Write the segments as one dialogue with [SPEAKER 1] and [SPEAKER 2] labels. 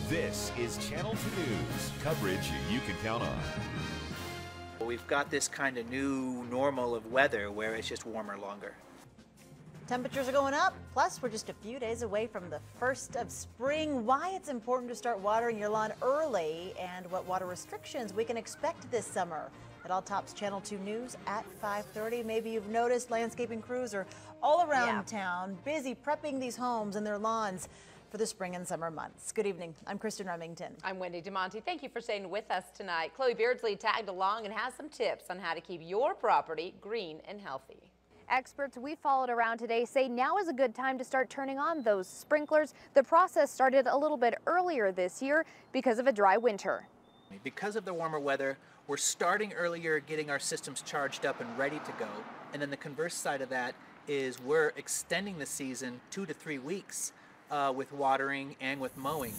[SPEAKER 1] This is Channel 2 News, coverage you can count on.
[SPEAKER 2] We've got this kind of new normal of weather where it's just warmer longer.
[SPEAKER 3] Temperatures are going up, plus we're just a few days away from the first of spring. Why it's important to start watering your lawn early and what water restrictions we can expect this summer. It all tops Channel 2 News at 5:30. Maybe you've noticed landscaping crews are all around town, busy prepping these homes and their lawns for the spring and summer months. Good evening. I'm Kristen Remington.
[SPEAKER 4] I'm Wendy DeMonte. Thank you for staying with us tonight. Chloe Beardsley tagged along and has some tips on how to keep your property green and healthy.
[SPEAKER 5] Experts we followed around today say now is a good time to start turning on those sprinklers. The process started a little bit earlier this year because of a dry winter.
[SPEAKER 2] Because of the warmer weather, we're starting earlier, getting our systems charged up and ready to go. And then the converse side of that is we're extending the season 2 to 3 weeks with watering and with mowing.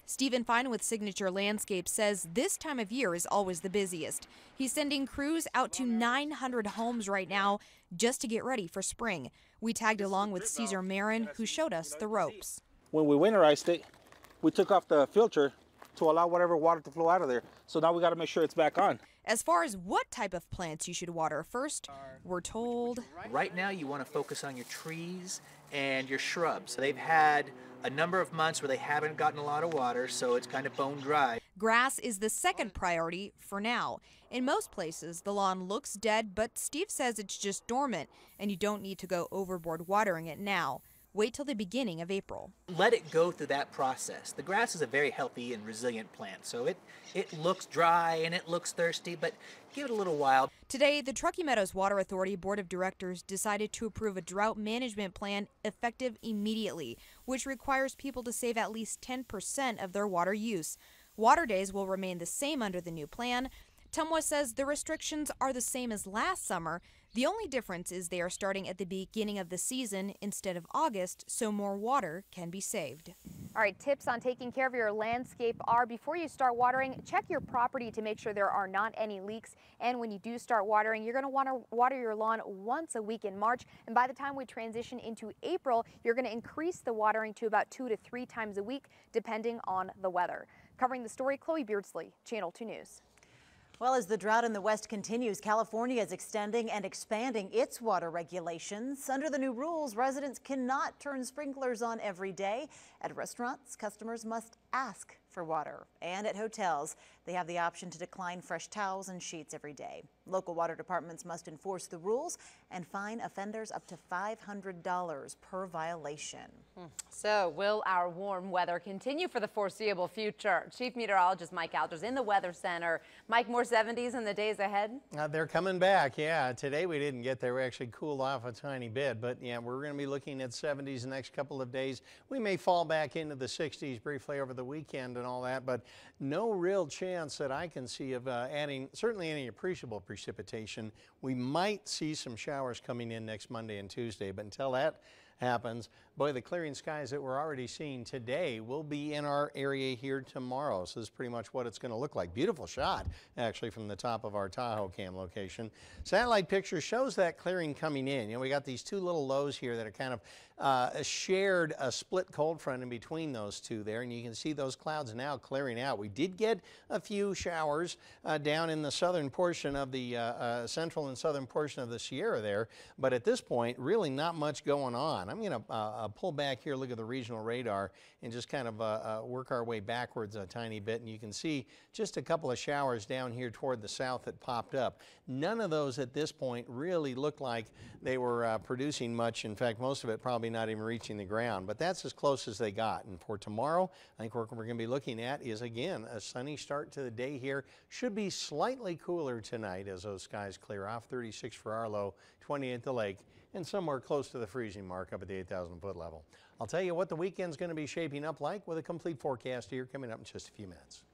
[SPEAKER 6] Stephen Fine with Signature Landscape says this time of year is always the busiest. He's sending crews out to 900 homes right now just to get ready for spring. We tagged along with Caesar Marin, who showed us the ropes.
[SPEAKER 7] When we winterized it, we took off the filter to allow whatever water to flow out of there. So now we got to make sure it's back on.
[SPEAKER 6] As far as what type of plants you should water first, we're told
[SPEAKER 2] right now you want to focus on your trees and your shrubs. They've had a number of months where they haven't gotten a lot of water, so it's kind of bone dry.
[SPEAKER 6] Grass is the second priority for now. In most places, the lawn looks dead, but Steve says it's just dormant and you don't need to go overboard watering it now. Wait till the beginning of April.
[SPEAKER 2] Let it go through that process. The grass is a very healthy and resilient plant, so it looks dry and it looks thirsty, but give it a little while.
[SPEAKER 6] Today, the Truckee Meadows Water Authority Board of Directors decided to approve a drought management plan effective immediately, which requires people to save at least 10% of their water use. Water days will remain the same under the new plan. Tumwa says the restrictions are the same as last summer. The only difference is they are starting at the beginning of the season instead of August, so more water can be saved.
[SPEAKER 5] All right, tips on taking care of your landscape are before you start watering, check your property to make sure there are not any leaks. And when you do start watering, you're going to want to water your lawn once a week in March. And by the time we transition into April, you're going to increase the watering to about 2 to 3 times a week, depending on the weather. Covering the story, Chloe Beardsley, Channel 2 News.
[SPEAKER 3] Well, as the drought in the West continues, California is extending and expanding its water regulations. Under the new rules, residents cannot turn sprinklers on every day. At restaurants, customers must ask for water. And at hotels, they have the option to decline fresh towels and sheets every day. Local water departments must enforce the rules and fine offenders up to $500 per violation.
[SPEAKER 4] So will our warm weather continue for the foreseeable future? Chief Meteorologist Mike Alders in the Weather Center. Mike, more 70s in the days ahead?
[SPEAKER 8] They're coming back, yeah. Today we didn't get there. We actually cooled off a tiny bit, but yeah, we're going to be looking at 70s the next couple of days. We may fall back into the 60s briefly over the weekend and all that, but no real chance that I can see of adding certainly any appreciable precipitation. We might see some showers coming in next Monday and Tuesday, but until that happens, boy, the clearing skies that we're already seeing today will be in our area here tomorrow. So this is pretty much what it's going to look like. Beautiful shot, actually, from the top of our Tahoe cam location. Satellite picture shows that clearing coming in. You know, we got these two little lows here that are kind of shared a split cold front in between those two there, and you can see those clouds now clearing out. We did get a few showers down in the southern portion of the central and southern portion of the Sierra there, but at this point, really not much going on. I'm going to pull back here, look at the regional radar, and just kind of work our way backwards a tiny bit, and you can see just a couple of showers down here toward the south that popped up. None of those at this point really looked like they were producing much. In fact, most of it probably not even reaching the ground, but that's as close as they got. And for tomorrow, I think what we're going to be looking at is, again, a sunny start to the day here. Should be slightly cooler tonight as those skies clear off. 36 for our low, 20 at the lake, and somewhere close to the freezing mark up at the 8,000-foot level. I'll tell you what the weekend's going to be shaping up like with a complete forecast here coming up in just a few minutes.